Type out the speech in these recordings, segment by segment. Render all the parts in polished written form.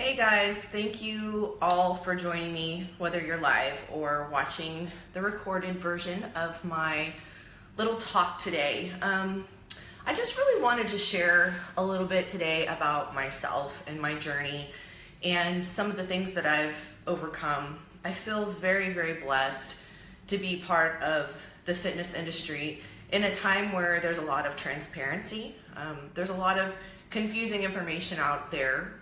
Hey guys, thank you all for joining me, whether you're live or watching the recorded version of my little talk today. I just really wanted to share a little bit today about myself and my journey and some of the things that I've overcome. I feel very, very blessed to be part of the fitness industry in a time where there's a lot of transparency. There's a lot of confusing information out there,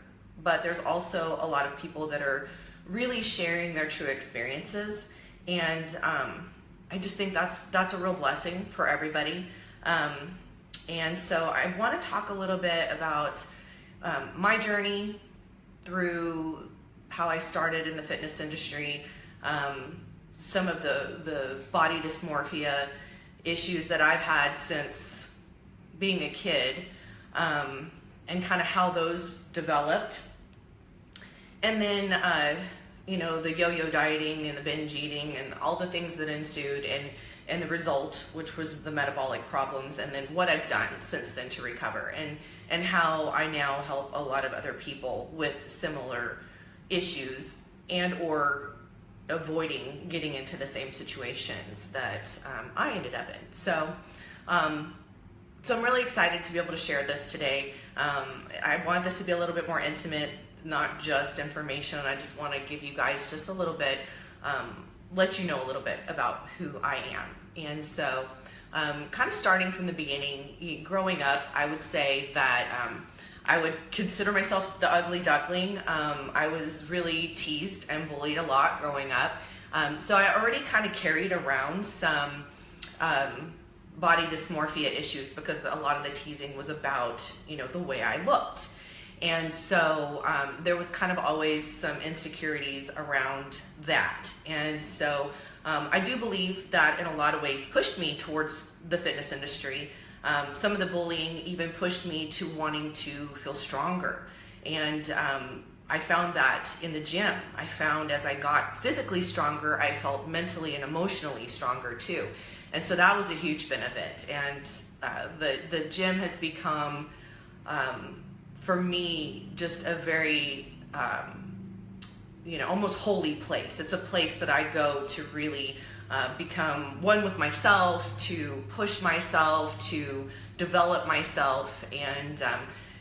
but there's also a lot of people that are really sharing their true experiences, and I just think that's a real blessing for everybody. And so I want to talk a little bit about my journey through how I started in the fitness industry, some of the body dysmorphia issues that I've had since being a kid, and kind of how those developed. And then, the yo-yo dieting and the binge eating and all the things that ensued, and the result, which was the metabolic problems, and then what I've done since then to recover, and how I now help a lot of other people with similar issues and or avoiding getting into the same situations that I ended up in. So I'm really excited to be able to share this today. I want this to be a little bit more intimate, not just information. I just want to give you guys just a little bit, let you know a little bit about who I am. And so kind of starting from the beginning, growing up, I would say that I would consider myself the ugly duckling. I was really teased and bullied a lot growing up. So I already kind of carried around some body dysmorphia issues because a lot of the teasing was about, the way I looked. And so there was kind of always some insecurities around that. And so I do believe that in a lot of ways pushed me towards the fitness industry. Some of the bullying even pushed me to wanting to feel stronger. And I found that in the gym. I found as I got physically stronger, I felt mentally and emotionally stronger too. And so that was a huge benefit. And the gym has become, for me, just a very, almost holy place. It's a place that I go to really become one with myself, to push myself, to develop myself. And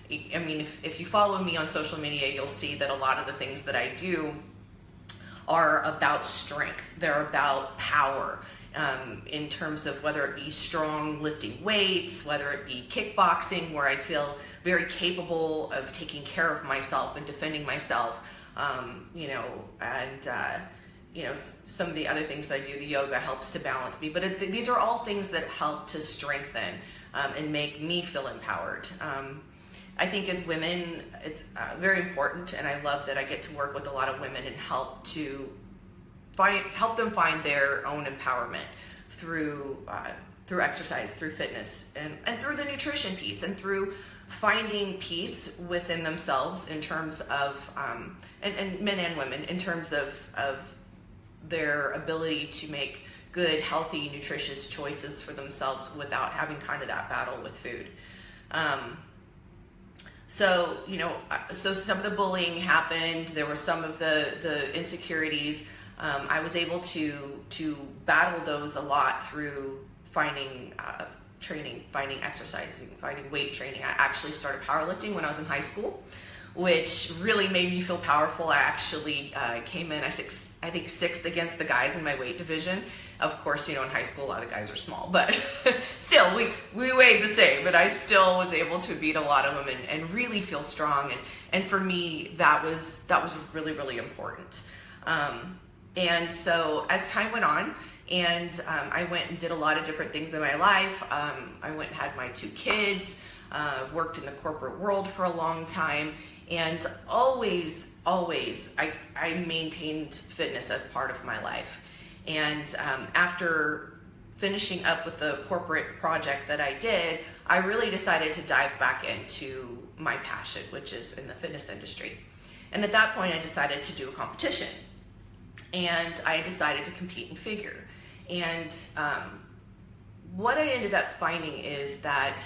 if you follow me on social media, you'll see that a lot of the things that I do are about strength. They're about power. In terms of whether it be strong lifting weights, whether it be kickboxing, where I feel very capable of taking care of myself and defending myself, some of the other things that I do, the yoga helps to balance me. But these are all things that help to strengthen and make me feel empowered. I think as women, it's very important, and I love that I get to work with a lot of women and help them find their own empowerment through exercise, through fitness, and through the nutrition piece, and through finding peace within themselves in terms of, and men and women, in terms of their ability to make good, healthy, nutritious choices for themselves without having kind of that battle with food. So some of the bullying happened. There were some of the insecurities. I was able to battle those a lot through finding training, finding exercising, finding weight training. I actually started powerlifting when I was in high school, which really made me feel powerful. I actually came in, I think sixth against the guys in my weight division. Of course, in high school, a lot of the guys are small, but still, we weighed the same, but I still was able to beat a lot of them and really feel strong. And for me, that was really, really important. And so as time went on, and I went and did a lot of different things in my life. I went and had my 2 kids, worked in the corporate world for a long time, and always I maintained fitness as part of my life. And after finishing up with the corporate project that I did, I really decided to dive back into my passion, which is in the fitness industry. And at that point, I decided to do a competition. And I decided to compete in figure. And what I ended up finding is that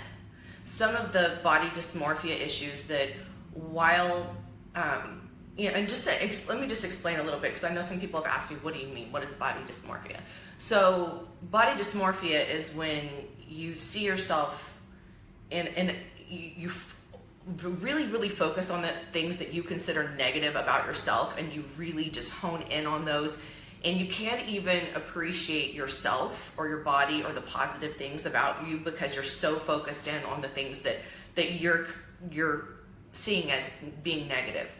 some of the body dysmorphia issues that while and let me just explain a little bit, because I know some people have asked me, what do you mean? What is body dysmorphia? So body dysmorphia is when you see yourself and you really, really focus on the things that you consider negative about yourself, and you really just hone in on those, and you can't even appreciate yourself or your body or the positive things about you, because you're so focused in on the things that you're seeing as being negative.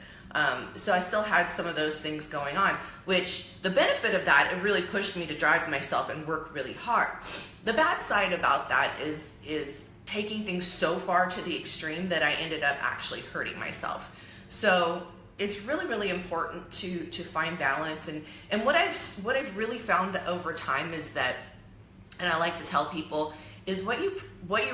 So I still had some of those things going on, which the benefit of that, it really pushed me to drive myself and work really hard. The bad side about that is taking things so far to the extreme that I ended up actually hurting myself. So it's really, really important to find balance. And what I've really found that over time is that, and I like to tell people, is what you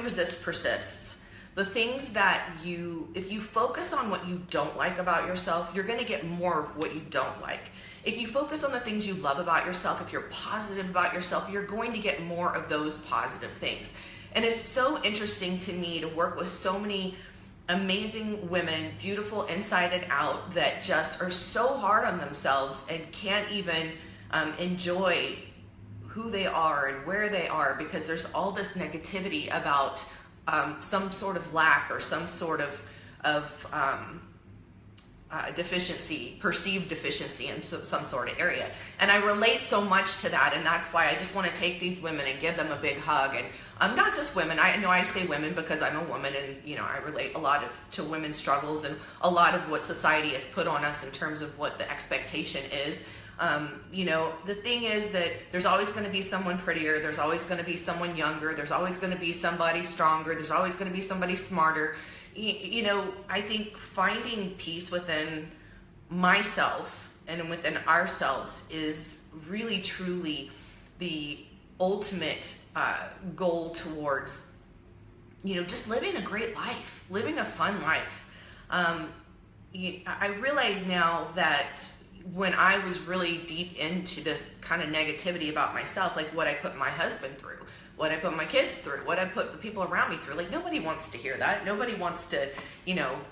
resist persists. The things that if you focus on what you don't like about yourself, you're going to get more of what you don't like. If you focus on the things you love about yourself, if you're positive about yourself, you're going to get more of those positive things. And it's so interesting to me to work with so many amazing women, beautiful inside and out, that just are so hard on themselves and can't even enjoy who they are and where they are, because there's all this negativity about some sort of lack or some sort of deficiency, perceived deficiency in some sort of area. And I relate so much to that, and that's why I just want to take these women and give them a big hug. And not just women, I know I say women because I'm a woman, and I relate a lot to women's struggles and a lot of what society has put on us in terms of what the expectation is. The thing is that there's always going to be someone prettier, there's always going to be someone younger, there's always going to be somebody stronger, there's always going to be somebody smarter. I think finding peace within myself and within ourselves is really, truly the ultimate goal towards, just living a great life, living a fun life. I realize now that when I was really deep into this kind of negativity about myself, like what I put my husband through, what I put my kids through, what I put the people around me through, like nobody wants to hear that. Nobody wants to,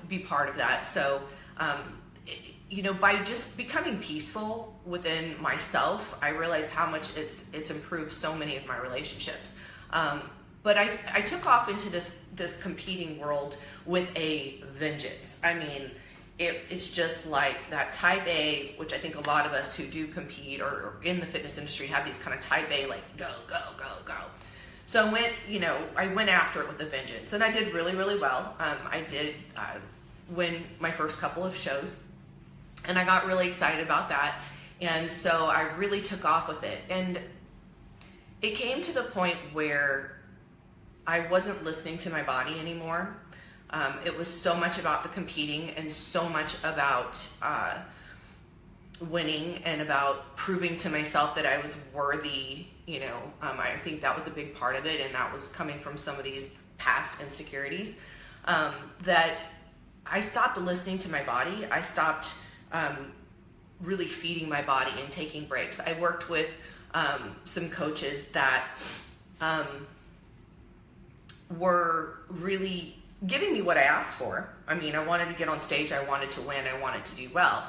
be part of that. So, by just becoming peaceful within myself, I realized how much it's improved so many of my relationships. But I took off into this competing world with a vengeance. I mean, it's just like that type A, which I think a lot of us who do compete or in the fitness industry have these kind of type A, like go, go, go, go. So I went after it with a vengeance, and I did really, really well. I did win my first couple of shows, and I got really excited about that. And so I really took off with it. And it came to the point where I wasn't listening to my body anymore. It was so much about the competing and so much about winning and about proving to myself that I was worthy. I think that was a big part of it, and that was coming from some of these past insecurities, that I stopped listening to my body. I stopped really feeding my body and taking breaks. I worked with some coaches that were really giving me what I asked for. I mean, I wanted to get on stage, I wanted to win, I wanted to do well,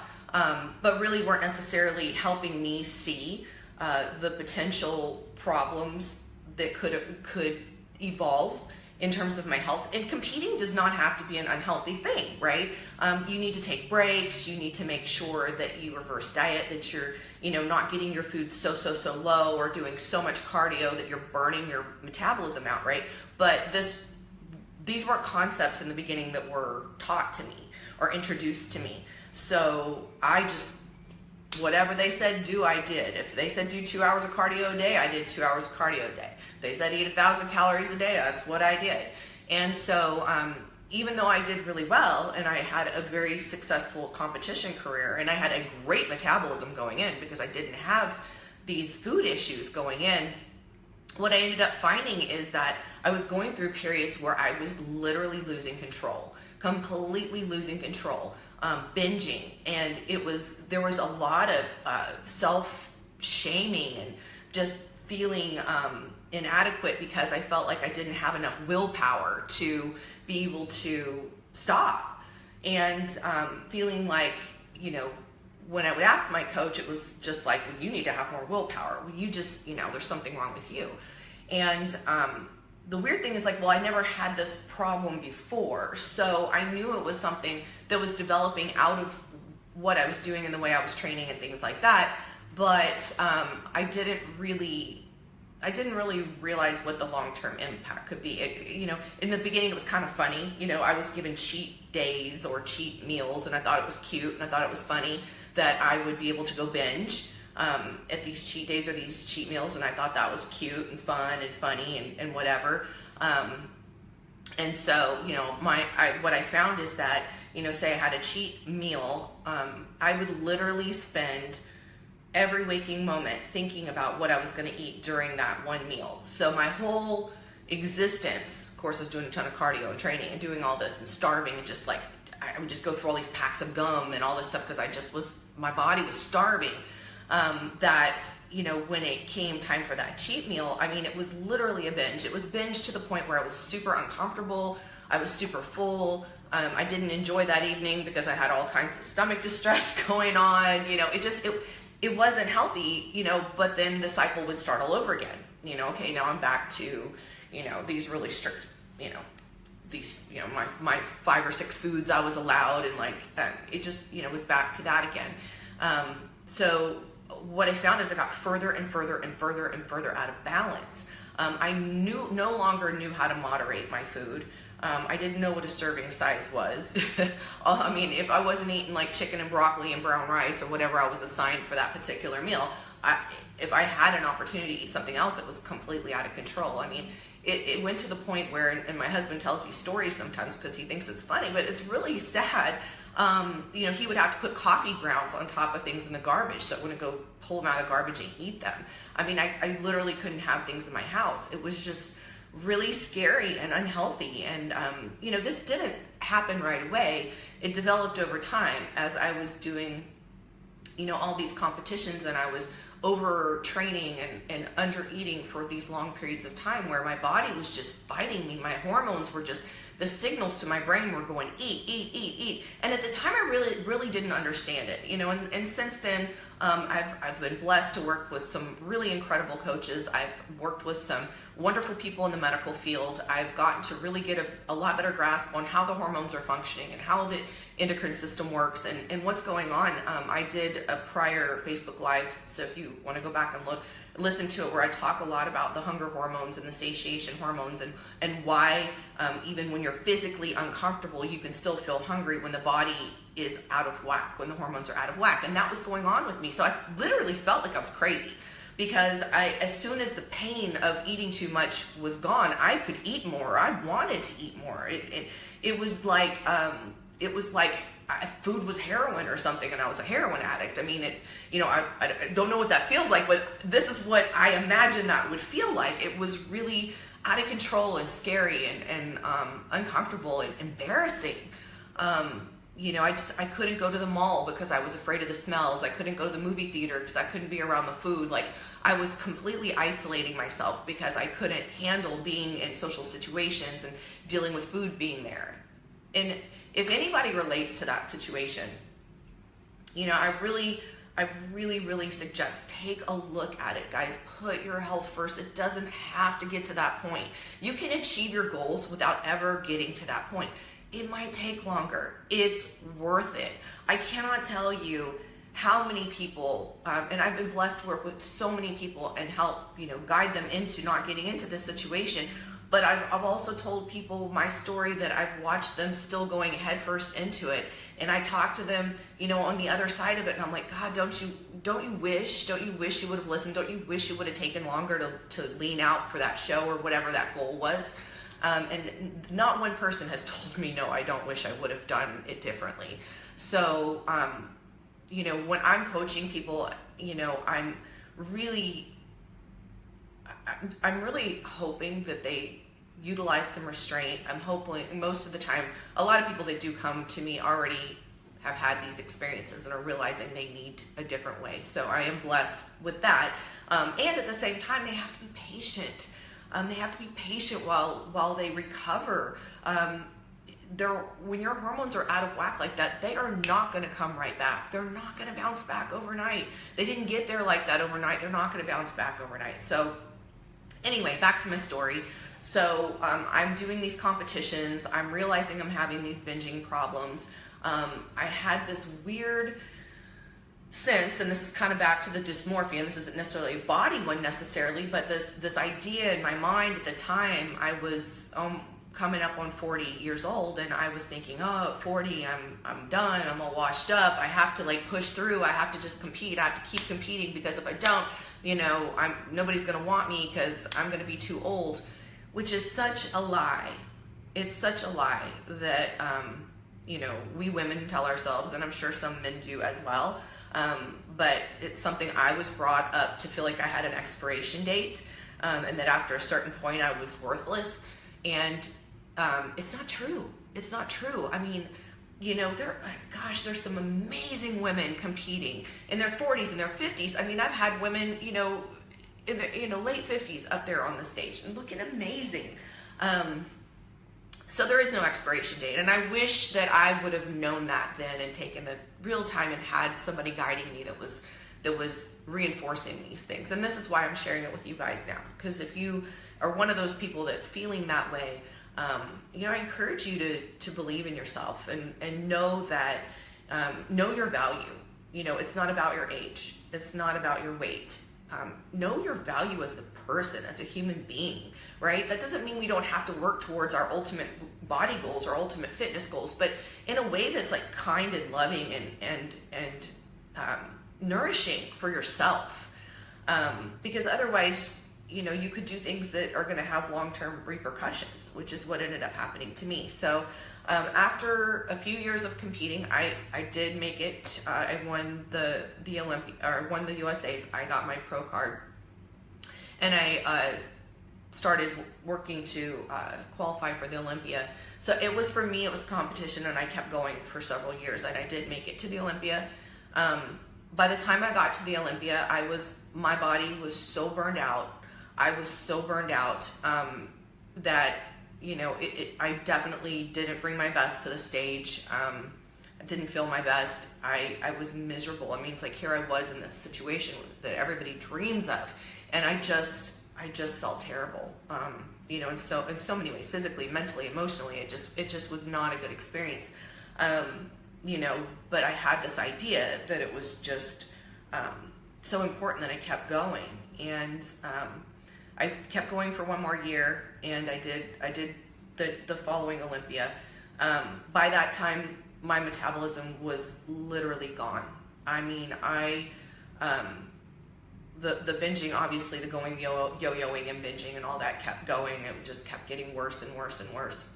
but really weren't necessarily helping me see the potential problems that could evolve in terms of my health. And competing does not have to be an unhealthy thing, right? You need to take breaks, you need to make sure that you reverse diet, that you're not getting your food so low or doing so much cardio that you're burning your metabolism out, right? But these weren't concepts in the beginning that were taught to me or introduced to me. So I just, whatever they said do, I did. If they said do 2 hours of cardio a day, I did 2 hours of cardio a day. If they said eat 1,000 calories a day, that's what I did. And so even though I did really well and I had a very successful competition career and I had a great metabolism going in because I didn't have these food issues going in, what I ended up finding is that I was going through periods where I was literally losing control, completely losing control, binging, and there was a lot of self-shaming and just feeling inadequate because I felt like I didn't have enough willpower to be able to stop, and feeling like when I would ask my coach, it was just like, well, you need to have more willpower. Well, you just, there's something wrong with you. And the weird thing is like, well, I never had this problem before. So I knew it was something that was developing out of what I was doing and the way I was training and things like that. But I didn't really realize what the long-term impact could be. In the beginning, it was kind of funny. I was given cheat days or cheat meals, and I thought it was cute, and I thought it was funny that I would be able to go binge at these cheat days or these cheat meals, and I thought that was cute and fun and funny and whatever. And so, what I found is that, say I had a cheat meal, I would literally spend every waking moment thinking about what I was going to eat during that one meal. So my whole existence, of course, I was doing a ton of cardio and training and doing all this and starving, and just like, I would just go through all these packs of gum and all this stuff because my body was starving. That, when it came time for that cheat meal, I mean, it was literally a binge. It was binge to the point where I was super uncomfortable. I was super full. I didn't enjoy that evening because I had all kinds of stomach distress going on. It wasn't healthy, but then the cycle would start all over again. Okay, now I'm back to, these really strict, these, my 5 or 6 foods I was allowed, and like, it just, was back to that again. So what I found is I got further and further and further and further out of balance. I no longer knew how to moderate my food. I didn't know what a serving size was. I mean, if I wasn't eating like chicken and broccoli and brown rice or whatever I was assigned for that particular meal, if I had an opportunity to eat something else, it was completely out of control. I mean, it went to the point where, and my husband tells these stories sometimes because he thinks it's funny, but it's really sad. He would have to put coffee grounds on top of things in the garbage so I wouldn't go pull them out of the garbage and eat them. I mean, I literally couldn't have things in my house. It was just really scary and unhealthy. And, this didn't happen right away. It developed over time as I was doing, all these competitions, and I was overtraining and under eating for these long periods of time where my body was just fighting me. My hormones were just, the signals to my brain were going, eat, eat, eat, eat. And at the time I really didn't understand it, and since then, I've been blessed to work with some really incredible coaches. I've worked with some wonderful people in the medical field. I've gotten to really get a lot better grasp on how the hormones are functioning and how the endocrine system works and what's going on. I did a prior Facebook Live, so if you want to go back and listen to it, where I talk a lot about the hunger hormones and the satiation hormones and why even when you're physically uncomfortable, you can still feel hungry when the body is out of whack, when the hormones are out of whack. And that was going on with me. So I literally felt like I was crazy because as soon as the pain of eating too much was gone, I could eat more. I wanted to eat more. It was like food was heroin or something, and I was a heroin addict. I mean, I don't know what that feels like, but this is what I imagine that would feel like. It was really out of control and scary and uncomfortable and embarrassing. I couldn't go to the mall because I was afraid of the smells. I couldn't go to the movie theater because I couldn't be around the food. Like, I was completely isolating myself because I couldn't handle being in social situations and dealing with food being there. And if anybody relates to that situation, I really suggest take a look at it, guys. Put your health first. It doesn't have to get to that point. You can achieve your goals without ever getting to that point. It might take longer. It's worth it. I cannot tell you how many people, and I've been blessed to work with so many people and help, guide them into not getting into this situation. But I've also told people my story that I've watched them still going headfirst into it. And I talk to them, on the other side of it. And I'm like, God, don't you wish you would have listened? Don't you wish you would have taken longer to lean out for that show or whatever that goal was? And not one person has told me, no, I don't wish I would have done it differently. So, when I'm coaching people, I'm really hoping that they utilize some restraint. I'm hoping most of the time, a lot of people that do come to me already have had these experiences and are realizing they need a different way. So I am blessed with that. And at the same time, they have to be patient. They have to be patient while they recover. when your hormones are out of whack like that, they are not going to come right back. They're not going to bounce back overnight. They didn't get there like that overnight. They're not going to bounce back overnight. So anyway, back to my story. So I'm doing these competitions. I'm realizing I'm having these binging problems. I had this weird sense, and this is kind of back to the dysmorphia, and this isn't necessarily a body one necessarily, but this idea in my mind at the time, I was coming up on 40 years old, and I was thinking, oh, at 40, I'm done, I'm all washed up, I have to like push through, I have to just compete, I have to keep competing, because if I don't, you know, nobody's gonna want me because I'm gonna be too old, which is such a lie. It's such a lie that, you know, we women tell ourselves, and I'm sure some men do as well, but it's something I was brought up to feel like I had an expiration date, and that after a certain point I was worthless, and it's not true. It's not true. I mean, you know, there's some amazing women competing in their 40s and their 50s. I mean, I've had women, you know, in their late 50s up there on the stage and looking amazing. So there is no expiration date, and I wish that I would have known that then and taken the real time and had somebody guiding me that was reinforcing these things. And this is why I'm sharing it with you guys now, because if you are one of those people that's feeling that way, you know, I encourage you to believe in yourself and know that, know your value. You know, it's not about your age. It's not about your weight. Know your value as a person, as a human being, right? That doesn't mean we don't have to work towards our ultimate body goals or ultimate fitness goals, but in a way that's like kind and loving and nourishing for yourself. Because otherwise, you know, you could do things that are going to have long-term repercussions, which is what ended up happening to me. So after a few years of competing, I did make it. I won the won the USA's. I got my pro card, and I started working to qualify for the Olympia. So it was, for me, it was competition, and I kept going for several years, and I did make it to the Olympia. By the time I got to the Olympia, my body was so burned out. I was so burned out that, you know, I definitely didn't bring my best to the stage. I didn't feel my best. I was miserable. I mean, it's like here I was in this situation that everybody dreams of, and I just felt terrible. You know, in so many ways, physically, mentally, emotionally, it just was not a good experience. You know, but I had this idea that it was just so important that I kept going, and I kept going for one more year, and I did the following Olympia. By that time, my metabolism was literally gone. I mean, the binging, obviously, the going yo-yoing and binging and all that kept going. It just kept getting worse and worse and worse.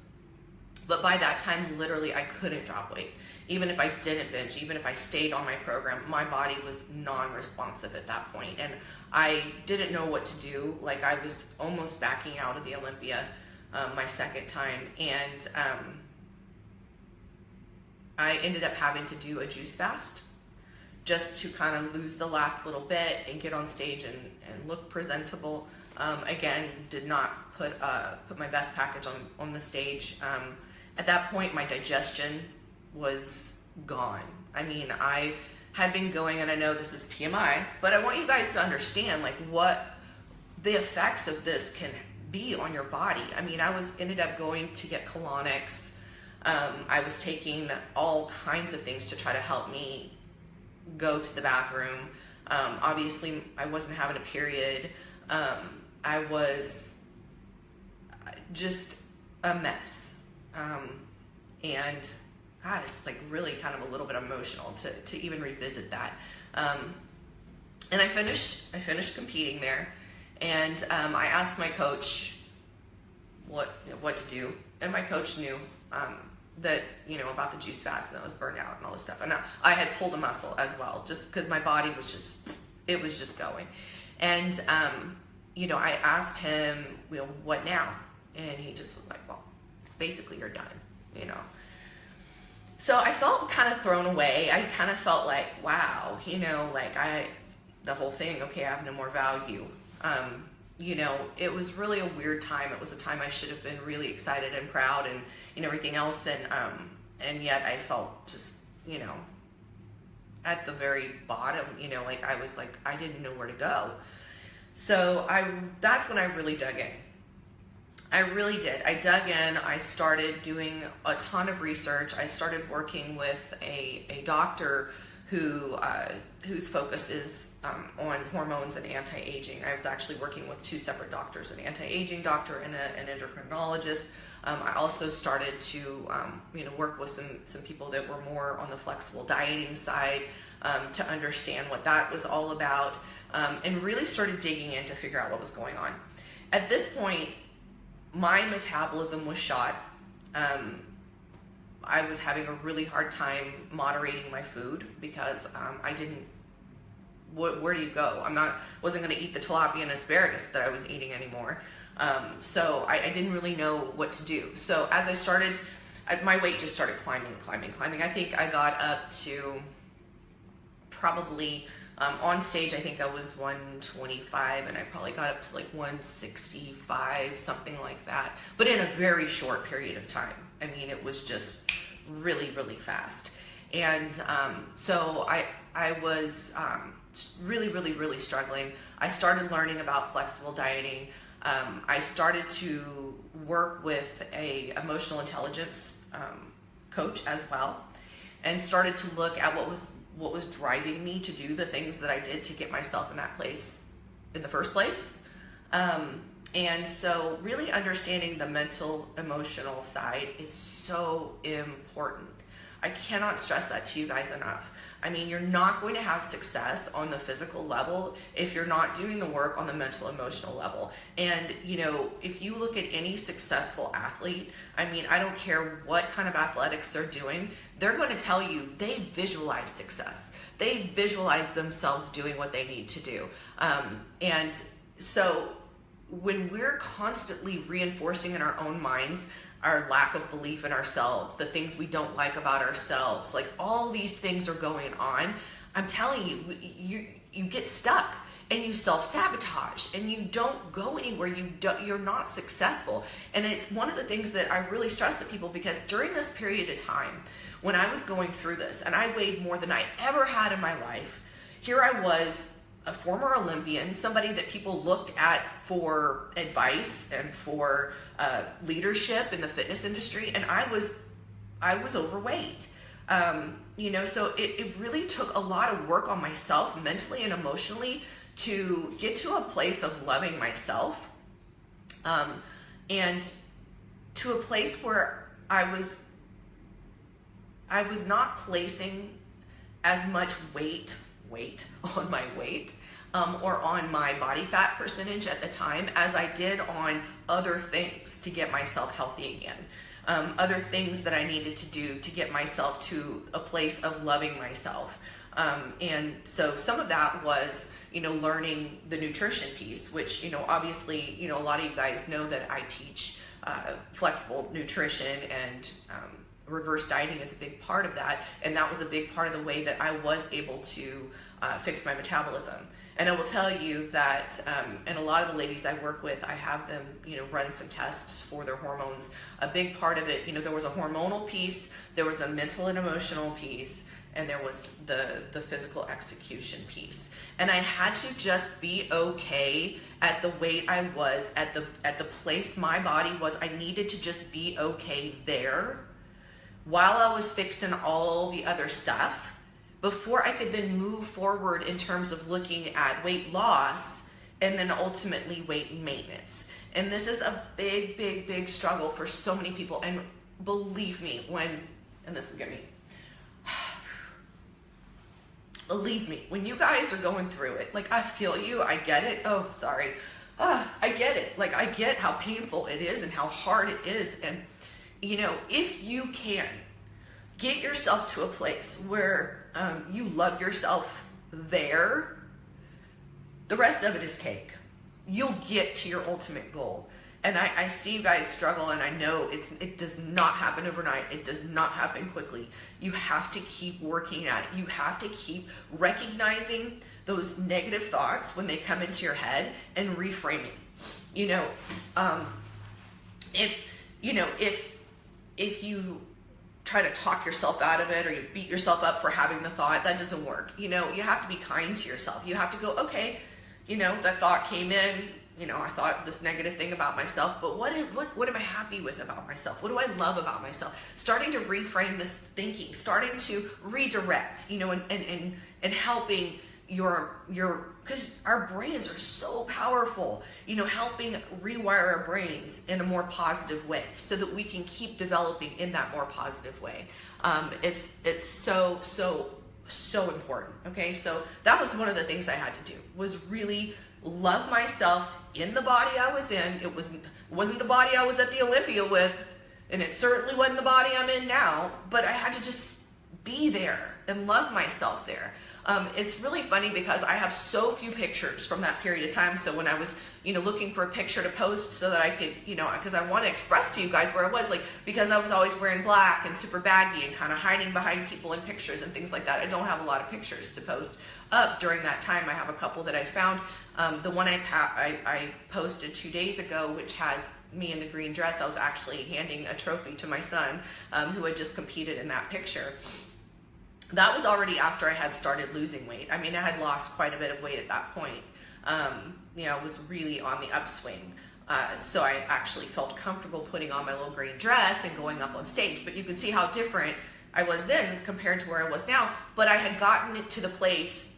But by that time, literally, I couldn't drop weight. Even if I didn't binge, even if I stayed on my program, my body was non-responsive at that point. And I didn't know what to do. Like, I was almost backing out of the Olympia my second time. And I ended up having to do a juice fast just to kind of lose the last little bit and get on stage and look presentable. Again, did not put my best package on the stage. At that point, my digestion was gone. I mean, I had been going, and I know this is TMI, but I want you guys to understand like what the effects of this can be on your body. I mean, I ended up going to get colonics. I was taking all kinds of things to try to help me go to the bathroom. Obviously, I wasn't having a period. I was just a mess. And God, it's like really kind of a little bit emotional to even revisit that. And I finished competing there, and I asked my coach what to do, and my coach knew that, you know, about the juice fast, and I was burned out and all this stuff. And I had pulled a muscle as well, just because my body was just going. And you know, I asked him, you know, what now? And he just was like, well, basically you're done, you know. So I felt kind of thrown away. I kind of felt like, wow, you know, like the whole thing, okay, I have no more value. it was really a weird time. It was a time I should have been really excited and proud and everything else. And yet I felt just, at the very bottom, like I was like, I didn't know where to go. So that's when I really dug in. I really did. I dug in. I started doing a ton of research. I started working with a doctor whose focus is on hormones and anti-aging. I was actually working with two separate doctors, an anti-aging doctor and an endocrinologist. I also started to work with some people that were more on the flexible dieting side to understand what that was all about, and really started digging in to figure out what was going on. At this point, my metabolism was shot. I was having a really hard time moderating my food because I didn't. Where do you go? Wasn't going to eat the tilapia and asparagus that I was eating anymore. So I didn't really know what to do. So as I started, my weight just started climbing. I think I got up to probably, on stage, I think I was 125, and I probably got up to like 165, something like that. But in a very short period of time. I mean, it was just really, really fast. And so I was really, really, really struggling. I started learning about flexible dieting. I started to work with a emotional intelligence coach as well, and started to look at what was driving me to do the things that I did to get myself in that place in the first place. And so really understanding the mental, emotional side is so important. I cannot stress that to you guys enough. I mean, you're not going to have success on the physical level if you're not doing the work on the mental, emotional level. And, if you look at any successful athlete, I mean, I don't care what kind of athletics they're doing, they're going to tell you they visualize success. They visualize themselves doing what they need to do. And so when we're constantly reinforcing in our own minds our lack of belief in ourselves, the things we don't like about ourselves, like all these things are going on, I'm telling you, you get stuck and you self-sabotage and you don't go anywhere. You're not successful. And it's one of the things that I really stress to people, because during this period of time when I was going through this and I weighed more than I ever had in my life, here I was, a former Olympian, somebody that people looked at for advice and for leadership in the fitness industry, and I was overweight. So it really took a lot of work on myself mentally and emotionally to get to a place of loving myself, and to a place where I was not placing as much weight on my weight or on my body fat percentage at the time as I did on other things to get myself healthy again, other things that I needed to do to get myself to a place of loving myself. And so some of that was, learning the nutrition piece, which, obviously, a lot of you guys know that I teach flexible nutrition, and reverse dieting is a big part of that, and that was a big part of the way that I was able to fix my metabolism. And I will tell you that, and a lot of the ladies I work with, I have them, run some tests for their hormones. A big part of it, there was a hormonal piece, there was a mental and emotional piece, and there was the physical execution piece. And I had to just be okay at the weight I was, at the place my body was. I needed to just be okay there, while I was fixing all the other stuff, before I could then move forward in terms of looking at weight loss and then ultimately weight maintenance. And this is a big, big, big struggle for so many people. And believe me, and this is gonna be, believe me, when you guys are going through it, like, I feel you, I get it. Oh, sorry. I get it. Like, I get how painful it is and how hard it is. And if you can get yourself to a place where you love yourself there, the rest of it is cake. You'll get to your ultimate goal. And I see you guys struggle, and I know it does not happen overnight. It does not happen quickly. You have to keep working at it. You have to keep recognizing those negative thoughts when they come into your head and reframing. you know, if you try to talk yourself out of it, or you beat yourself up for having the thought, that doesn't work. You know, you have to be kind to yourself. You have to go, okay, you know, that thought came in, you know, I thought this negative thing about myself, but what am I happy with about myself? What do I love about myself? Starting to reframe this thinking, starting to redirect, you know, and helping your, because our brains are so powerful, you know, helping rewire our brains in a more positive way so that we can keep developing in that more positive way. It's so important. Okay, so that was one of the things I had to do, was really love myself in the body I was in. It wasn't the body I was at the Olympia with, and it certainly wasn't the body I'm in now, but I had to just be there and love myself there. It's really funny because I have so few pictures from that period of time. So when I was, you know, looking for a picture to post so that I could, you know, because I want to express to you guys where I was, like, because I was always wearing black and super baggy and kind of hiding behind people in pictures and things like that. I don't have a lot of pictures to post up during that time. I have a couple that I found. The one I posted 2 days ago, which has me in the green dress, I was actually handing a trophy to my son, who had just competed in that picture. That was already after I had started losing weight. I mean, I had lost quite a bit of weight at that point. You know, I was really on the upswing. So I actually felt comfortable putting on my little green dress and going up on stage. But you can see how different I was then compared to where I was now. But I had gotten it to the place,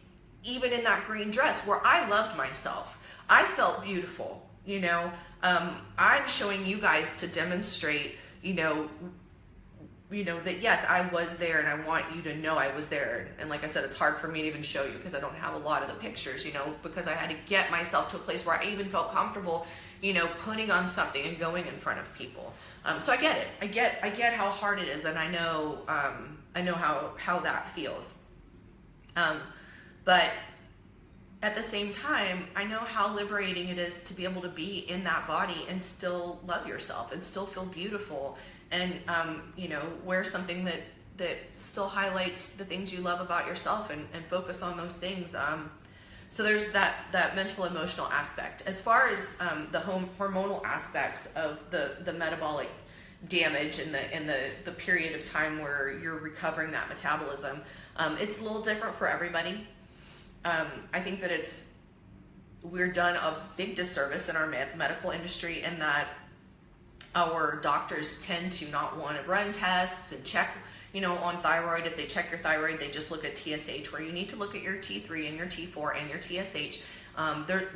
even in that green dress, where I loved myself. I felt beautiful, you know. I'm showing you guys to demonstrate, you know, that yes, I was there, and I want you to know I was there. And like I said, it's hard for me to even show you because I don't have a lot of the pictures, you know, because I had to get myself to a place where I even felt comfortable, you know, putting on something and going in front of people. So I get it. I get how hard it is, and I know how that feels. But at the same time, I know how liberating it is to be able to be in that body and still love yourself and still feel beautiful, and you know, wear something that still highlights the things you love about yourself, and focus on those things. So there's that mental emotional aspect. As far as the hormonal aspects of the metabolic damage and the period of time where you're recovering that metabolism, it's a little different for everybody. I think that we're done a big disservice in our medical industry in that our doctors tend to not want to run tests and check, you know, on thyroid. If they check your thyroid, they just look at TSH, where you need to look at your T3 and your T4 and your TSH.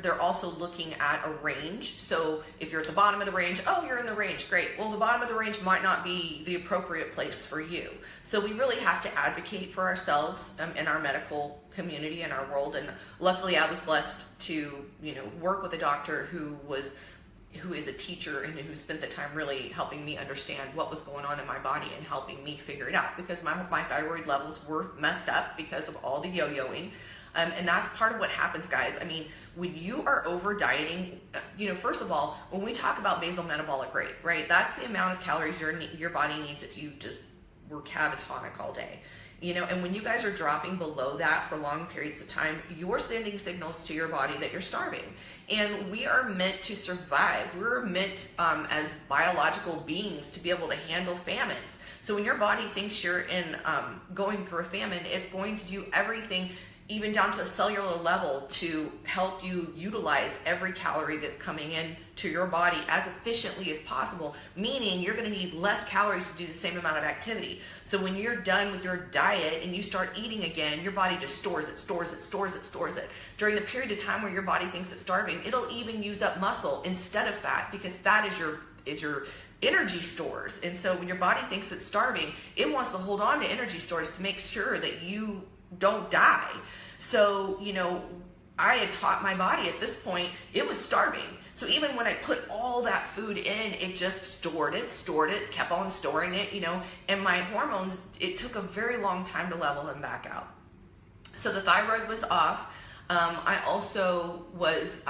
They're also looking at a range. So if you're at the bottom of the range, oh, you're in the range, great. Well, the bottom of the range might not be the appropriate place for you. So we really have to advocate for ourselves in our medical community and our world. And luckily I was blessed to, you know, work with a doctor who is a teacher and who spent the time really helping me understand what was going on in my body and helping me figure it out, because my thyroid levels were messed up because of all the yo-yoing. And that's part of what happens, guys. I mean, when you are over dieting, you know, first of all, when we talk about basal metabolic rate, right, that's the amount of calories your body needs if you just were catatonic all day. You know, and when you guys are dropping below that for long periods of time, you're sending signals to your body that you're starving. And we are meant to survive. We're meant as biological beings to be able to handle famines. So when your body thinks you're going through a famine, it's going to do everything, even down to a cellular level, to help you utilize every calorie that's coming in to your body as efficiently as possible, meaning you're going to need less calories to do the same amount of activity. So when you're done with your diet and you start eating again, your body just stores it. During the period of time where your body thinks it's starving, it'll even use up muscle instead of fat, because fat is your energy stores. And so when your body thinks it's starving, it wants to hold on to energy stores to make sure that you don't die. So, you know, I had taught my body at this point, it was starving. So even when I put all that food in, it just stored it, kept on storing it, you know, and my hormones, it took a very long time to level them back out. So the thyroid was off. I also was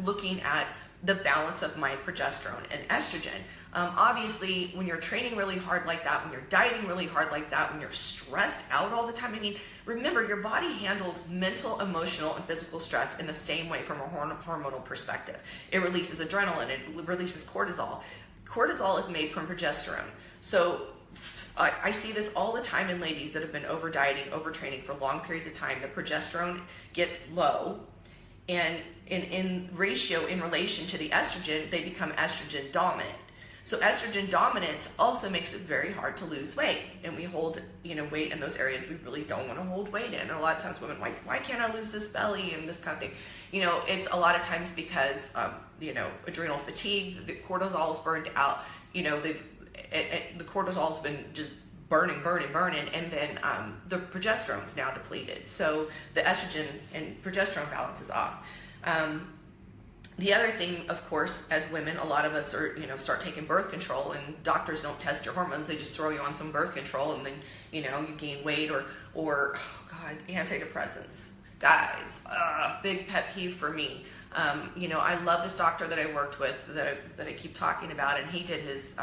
looking at the balance of my progesterone and estrogen. Obviously, when you're training really hard like that, when you're dieting really hard like that, when you're stressed out all the time, I mean, remember, your body handles mental, emotional, and physical stress in the same way from a hormonal perspective. It releases adrenaline, it releases cortisol. Cortisol is made from progesterone. So I see this all the time in ladies that have been over dieting, overtraining for long periods of time. The progesterone gets low, and in ratio, in relation to the estrogen, they become estrogen dominant. So estrogen dominance also makes it very hard to lose weight, and we hold, weight in those areas we really don't want to hold weight in. And a lot of times women are like, why can't I lose this belly and this kind of thing? It's a lot of times because adrenal fatigue, the cortisol is burned out. The cortisol's been just burning, and then the progesterone's now depleted. So the estrogen and progesterone balance is off. The other thing, of course, as women, a lot of us are, start taking birth control, and doctors don't test your hormones. They just throw you on some birth control, and then, you gain weight, or oh God, antidepressants. Guys, big pet peeve for me. I love this doctor that I worked with that I keep talking about, and he did his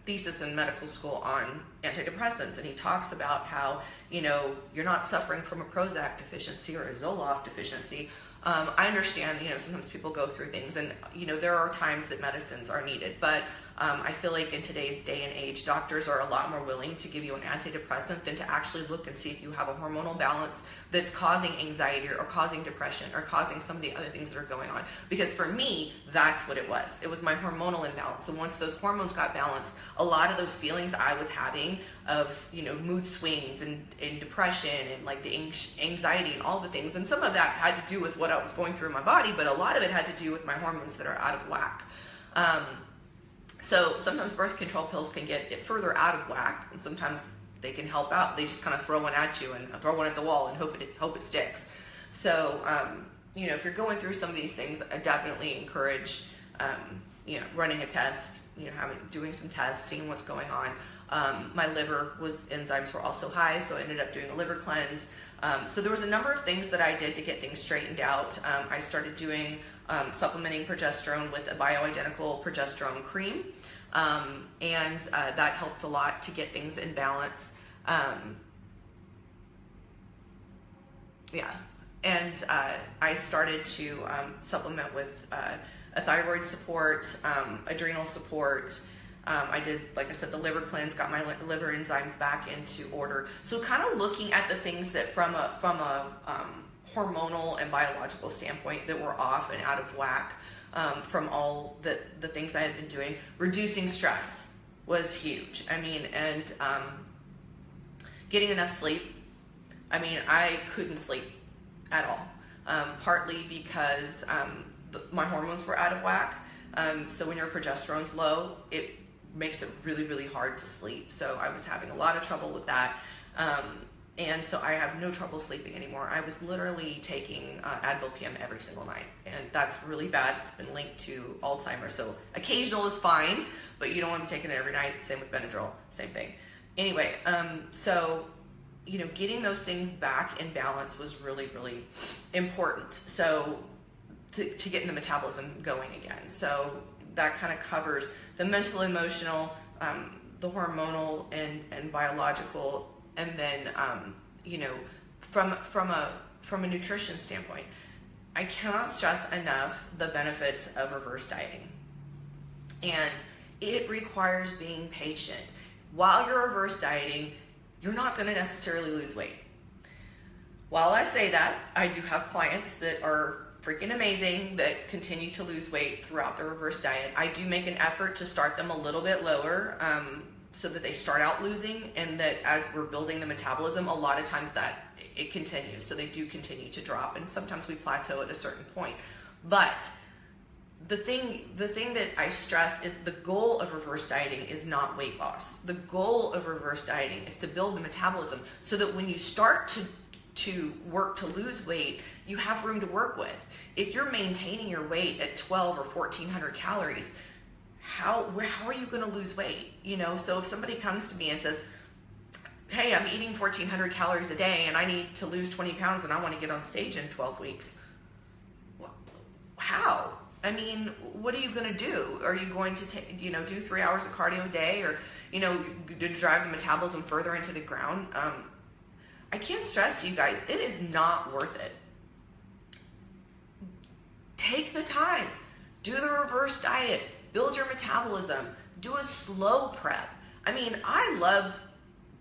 thesis in medical school on antidepressants, and he talks about how, you're not suffering from a Prozac deficiency or a Zoloft deficiency. I understand, sometimes people go through things, and, there are times that medicines are needed, but I feel like in today's day and age, doctors are a lot more willing to give you an antidepressant than to actually look and see if you have a hormonal balance that's causing anxiety or causing depression or causing some of the other things that are going on. Because for me, that's what it was. It was my hormonal imbalance. And once those hormones got balanced, a lot of those feelings I was having of, mood swings and depression and like the anxiety and all the things, and some of that had to do with what I was going through in my body, but a lot of it had to do with my hormones that are out of whack. So sometimes birth control pills can get it further out of whack, and sometimes they can help out. They just kind of throw one at you and throw one at the wall and hope it sticks. So, if you're going through some of these things, I definitely encourage, running a test, doing some tests, seeing what's going on. My liver enzymes were also high, so I ended up doing a liver cleanse. So there was a number of things that I did to get things straightened out. I started doing supplementing progesterone with a bioidentical progesterone cream, and that helped a lot to get things in balance. And I started to supplement with a thyroid support, adrenal support. I did, like I said, the liver cleanse, got my liver enzymes back into order. So kind of looking at the things that from a hormonal and biological standpoint that were off and out of whack from all the things I had been doing. Reducing stress was huge. And getting enough sleep. I couldn't sleep at all, partly because my hormones were out of whack. So when your progesterone's low, it makes it really, really hard to sleep. So I was having a lot of trouble with that. And so I have no trouble sleeping anymore. I was literally taking Advil PM every single night, and that's really bad. It's been linked to Alzheimer's. So occasional is fine, but you don't want to be taking it every night. Same with Benadryl, same thing. Anyway, getting those things back in balance was really, really important. So to getting the metabolism going again. So that kind of covers the mental, emotional, the hormonal and biological, and then from a nutrition standpoint, I cannot stress enough the benefits of reverse dieting. And it requires being patient. While you're reverse dieting, you're not going to necessarily lose weight. While I say that, I do have clients that are freaking amazing that continue to lose weight throughout their reverse diet. I do make an effort to start them a little bit lower so that they start out losing, and that as we're building the metabolism, a lot of times that it continues. So they do continue to drop, and sometimes we plateau at a certain point. But the thing that I stress is the goal of reverse dieting is not weight loss. The goal of reverse dieting is to build the metabolism so that when you start to work to lose weight, you have room to work with. If you're maintaining your weight at 12 or 1400 calories, how are you going to lose weight? So if somebody comes to me and says, hey, I'm eating 1400 calories a day and I need to lose 20 pounds and I want to get on stage in 12 weeks. Well, how? I mean, what are you going to do? Are you going to take, do 3 hours of cardio a day, or, to drive the metabolism further into the ground? I can't stress to you guys, it is not worth it. Take the time, do the reverse diet, build your metabolism, do a slow prep. I mean, I love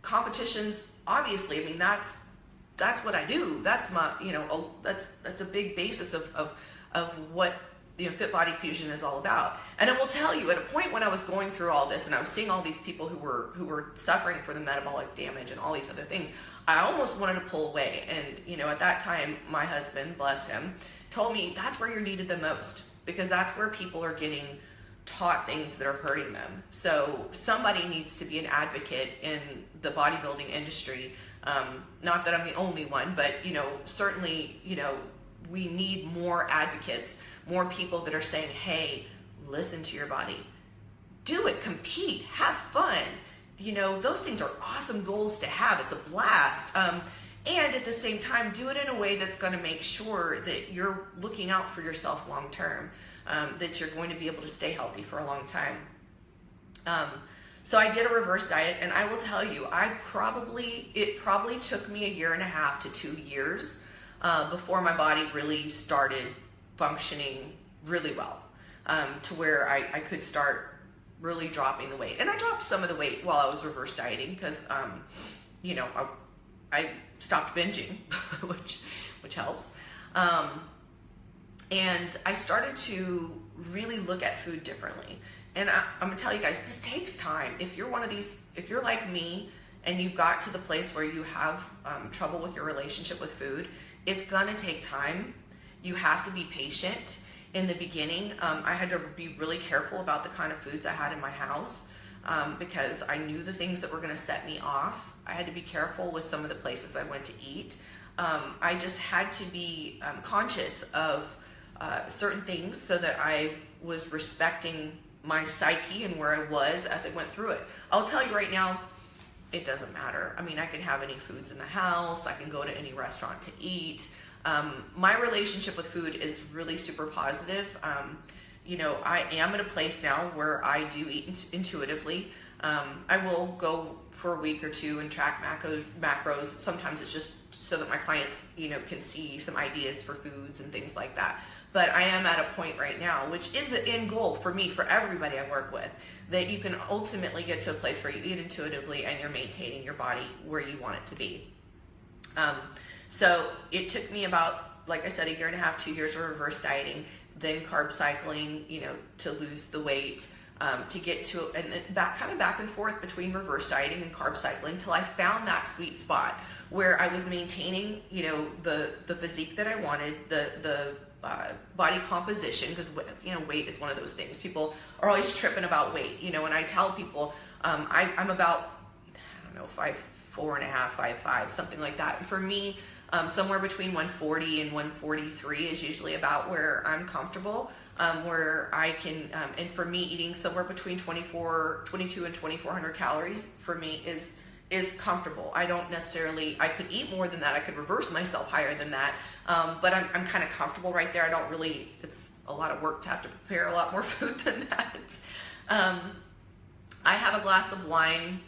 competitions, obviously. I mean, that's what I do. That's my, that's a big basis of what Fit Body Fusion is all about. And I will tell you, at a point when I was going through all this and I was seeing all these people who were suffering for the metabolic damage and all these other things, I almost wanted to pull away. And at that time, my husband, bless him, told me that's where you're needed the most, because that's where people are getting taught things that are hurting them. So somebody needs to be an advocate in the bodybuilding industry. Not that I'm the only one, but certainly, we need more advocates, more people that are saying, hey, listen to your body, do it, compete, have fun. Those things are awesome goals to have. It's a blast. And at the same time, do it in a way that's going to make sure that you're looking out for yourself long term, that you're going to be able to stay healthy for a long time. So I did a reverse diet, and I will tell you, it probably took me 1.5 to 2 years before my body really started functioning really well, to where I could start really dropping the weight. And I dropped some of the weight while I was reverse dieting because, I stopped binging, which helps. And I started to really look at food differently. And I'm gonna tell you guys, this takes time. If you're if you're like me and you've got to the place where you have trouble with your relationship with food, it's gonna take time. You have to be patient. In the beginning, I had to be really careful about the kind of foods I had in my house because I knew the things that were gonna set me off. I had to be careful with some of the places I went to eat. I just had to be conscious of certain things so that I was respecting my psyche and where I was as I went through it. I'll tell you right now, it doesn't matter. I mean, I can have any foods in the house. I can go to any restaurant to eat. My relationship with food is really super positive. I am at a place now where I do eat intuitively. I will go for a week or two and track macros. Sometimes it's just so that my clients, can see some ideas for foods and things like that. But I am at a point right now, which is the end goal for me, for everybody I work with, that you can ultimately get to a place where you eat intuitively and you're maintaining your body where you want it to be. So it took me about, like I said, 1.5 to 2 years of reverse dieting, then carb cycling, to lose the weight, to get to, and back and forth between reverse dieting and carb cycling till I found that sweet spot where I was maintaining, the physique that I wanted, the body composition, because weight is one of those things. People are always tripping about weight, and I tell people I'm about, I don't know, 5'4.5", 5'5", something like that. And for me, somewhere between 140 and 143 is usually about where I'm comfortable, where I can, and for me, eating somewhere between 22 and 2,400 calories for me is comfortable. I don't necessarily, I could eat more than that. I could reverse myself higher than that. But I'm kind of comfortable right there. I don't really, it's a lot of work to have to prepare a lot more food than that. I have a glass of wine,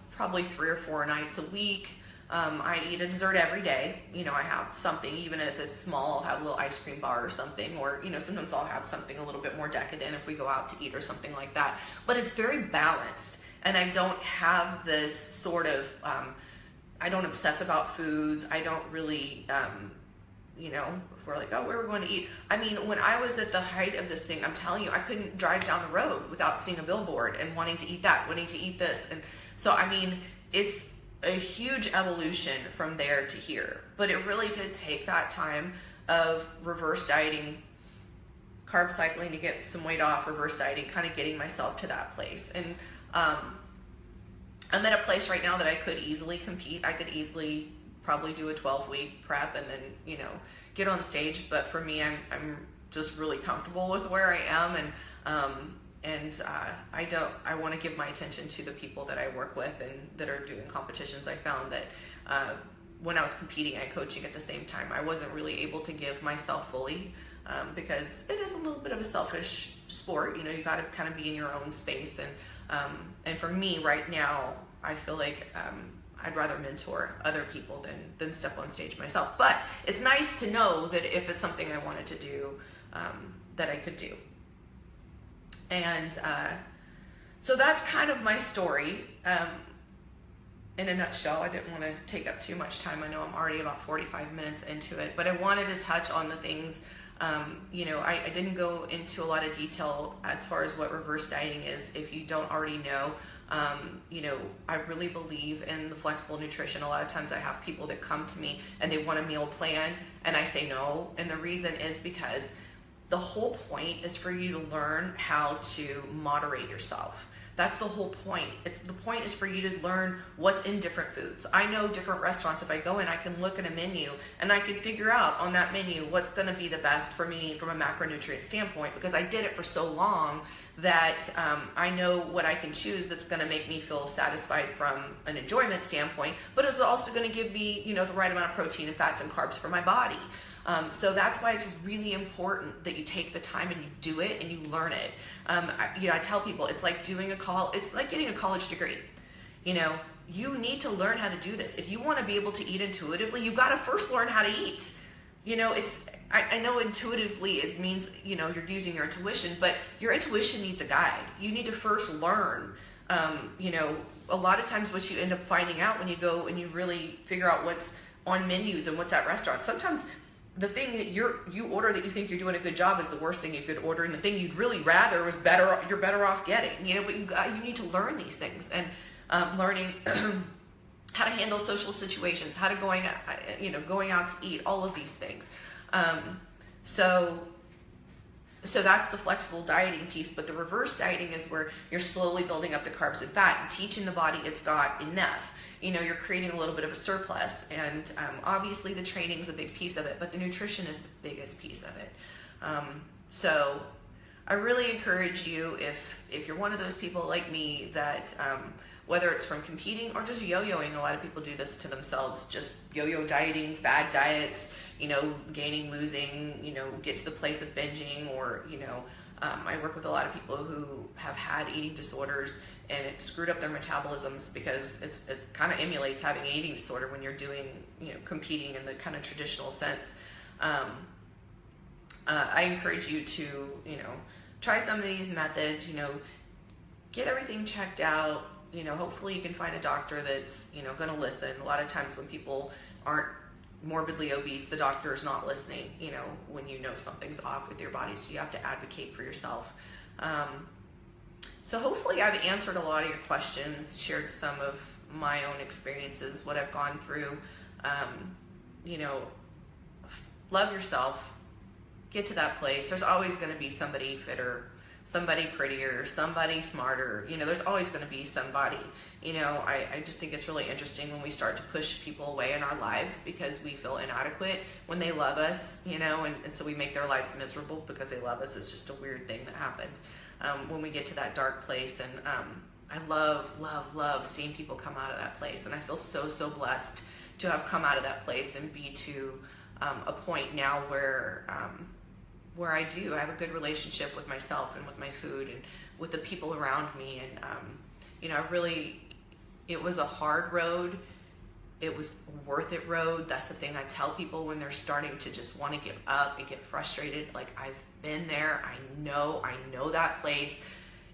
probably 3 or 4 nights a week. I eat a dessert every day. I have something, even if it's small, I'll have a little ice cream bar or something, or, sometimes I'll have something a little bit more decadent if we go out to eat or something like that. But it's very balanced. And I don't have this sort of, I don't obsess about foods. I don't really, we're like, oh, where are we going to eat? I mean, when I was at the height of this thing, I'm telling you, I couldn't drive down the road without seeing a billboard and wanting to eat that, wanting to eat this. And so, I mean, it's a huge evolution from there to here. But it really did take that time of reverse dieting, carb cycling to get some weight off, reverse dieting, kind of getting myself to that place. And I'm at a place right now that I could easily compete. I could easily probably do a 12-week prep and then, get on stage. But for me, I'm just really comfortable with where I am. And I want to give my attention to the people that I work with and that are doing competitions. I found that when I was competing and coaching at the same time, I wasn't really able to give myself fully because it is a little bit of a selfish sport. You know, you got to kind of be in your own space. And for me right now, I feel like I'd rather mentor other people than step on stage myself. But it's nice to know that if it's something I wanted to do, that I could do. And so that's kind of my story in a nutshell. I didn't want to take up too much time. I know I'm already about 45 minutes into it, but I wanted to touch on the things. You know, I didn't go into a lot of detail as far as what reverse dieting is. If you don't already know, you know, I really believe in the flexible nutrition. A lot of times I have people that come to me and they want a meal plan and I say no. And the reason is because the whole point is for you to learn how to moderate yourself. That's the whole point. The point is for you to learn what's in different foods. I know different restaurants, if I go in, I can look at a menu and I can figure out on that menu what's going to be the best for me from a macronutrient standpoint, because I did it for so long that I know what I can choose that's going to make me feel satisfied from an enjoyment standpoint, but it's also going to give me, you know, the right amount of protein and fats and carbs for my body. So that's why it's really important that you take the time and you do it and you learn it. You know, I tell people it's like it's like getting a college degree. You know, you need to learn how to do this. If you want to be able to eat intuitively, you've got to first learn how to eat. You know, I know intuitively it means, you know, you're using your intuition, but your intuition needs a guide. You need to first learn. You know, a lot of times what you end up finding out when you go and you really figure out what's on menus and what's at restaurants, sometimes the thing that you order that you think you're doing a good job is the worst thing you could order, and the thing you'd really rather was you're better off getting. You know, but you need to learn these things, and learning how to handle social situations, how to going out to eat, all of these things. So that's the flexible dieting piece. But the reverse dieting is where you're slowly building up the carbs and fat and teaching the body it's got enough. You know, you're creating a little bit of a surplus, and obviously the training is a big piece of it, but the nutrition is the biggest piece of it. So I really encourage you, if you're one of those people like me that whether it's from competing or just yo-yoing, a lot of people do this to themselves, just yo-yo dieting, fad diets, you know, gaining, losing, you know, get to the place of binging, or, you know, I work with a lot of people who have had eating disorders and it screwed up their metabolisms, because it kind of emulates having an eating disorder when you're doing, you know, competing in the kind of traditional sense. I encourage you to, you know, try some of these methods, you know, get everything checked out. You know, hopefully you can find a doctor that's, you know, going to listen. A lot of times when people aren't morbidly obese, the doctor is not listening, you know, when you know something's off with your body, so you have to advocate for yourself. So hopefully I've answered a lot of your questions, shared some of my own experiences, what I've gone through. You know, love yourself, get to that place. There's always going to be somebody fitter, somebody prettier, somebody smarter. You know, there's always going to be somebody. You know, I just think it's really interesting when we start to push people away in our lives because we feel inadequate when they love us, you know, and so we make their lives miserable because they love us. It's just a weird thing that happens when we get to that dark place. And I love seeing people come out of that place. And I feel so blessed to have come out of that place and be to a point now where I have a good relationship with myself and with my food and with the people around me. And, you know, it was a hard road. It was worth it road. That's the thing I tell people when they're starting to just want to give up and get frustrated. Like, I've been there. I know that place.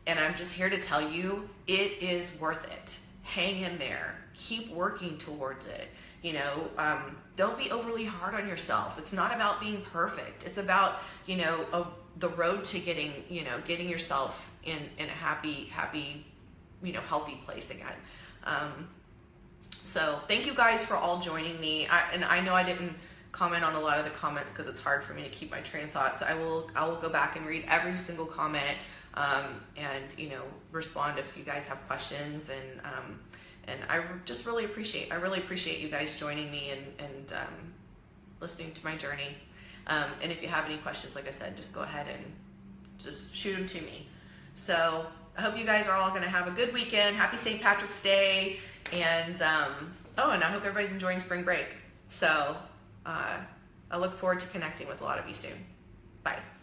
And I'm just here to tell you, it is worth it. Hang in there. Keep working towards it. You know, don't be overly hard on yourself. It's not about being perfect. It's about, you know, the road to getting yourself in a happy, you know, healthy place again. So thank you guys for all joining me. And I know I didn't comment on a lot of the comments because it's hard for me to keep my train of thought. So I will go back and read every single comment, and, you know, respond if you guys have questions. And I just really appreciate you guys joining me and listening to my journey. And if you have any questions, like I said, just go ahead and just shoot them to me. So I hope you guys are all going to have a good weekend. Happy St. Patrick's Day. And, and I hope everybody's enjoying spring break. So I look forward to connecting with a lot of you soon. Bye.